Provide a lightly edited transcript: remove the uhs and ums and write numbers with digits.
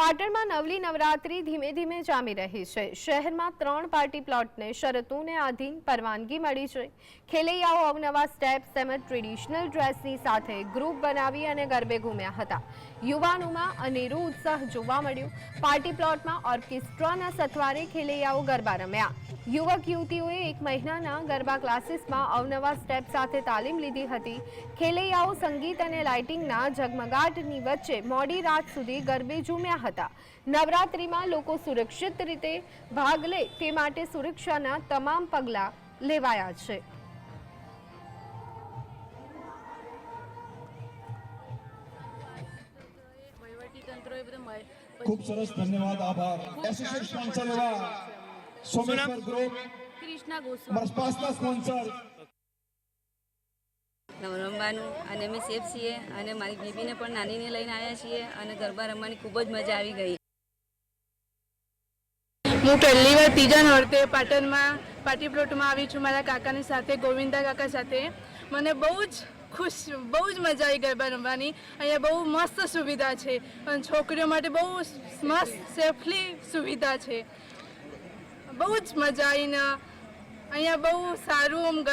પાટણમાં નવલી નવરાત્રી ધીમે ધીમે જામી રહી છે। શહેરમાં 3 પાર્ટી પ્લોટને શરતોને આધીન પરવાનગી મળી છે। ખેલૈયાઓ અવનવા સ્ટેપ્સ તેમજ ટ્રેડિશનલ ડ્રેસની સાથે ગ્રુપ બનાવી અને ગરબે ઘૂમ્યા હતા। યુવાનોમાં અનેરો ઉત્સાહ જોવા મળ્યો। પાર્ટી પ્લોટમાં ઓર્કેસ્ટ્રાના સથવારે ખેલૈયાઓ ગરબા રમ્યા। યુવક યુવતીઓએ 1 મહિનાના ગરબા ક્લાસીસમાં અવનવા સ્ટેપ સાથે તાલીમ લીધી હતી। ખેલૈયાઓ સંગીત અને લાઇટિંગના ઝગમગાટની વચ્ચે મોડી રાત સુધી ગરબે ઝૂમ્યા હતા। નવરાત્રીમાં લોકો સુરક્ષિત રીતે ભાગ લે તે માટે સુરક્ષાના તમામ પગલાં લેવાયા છે। खूब सरस धन्यवाद आभार एसोसिएशन स्पॉन्सर एवं Someshwar group Krishna Goswami pasta sponsor રમવાનું અને અમે સેફ છીએ અને મારી બેબીને પણ નાનીને લઈને આવ્યા છીએ અને ગરબા રમવાની ખૂબ જ મજા આવી ગઈ। હું પહેલી વાર ત્રીજા નોરતે પાટણમાં પાર્ટી પ્લોટમાં આવી છું મારા કાકાની સાથે, ગોવિંદા કાકા સાથે। મને બહુ જ મજા આવી ગરબા રમવાની। અહીંયા બહુ મસ્ત સુવિધા છે અને છોકરીઓ માટે બહુ મસ્ત સેફલી સુવિધા છે। બહુ જ મજા આવીને અહીંયા બહુ સારું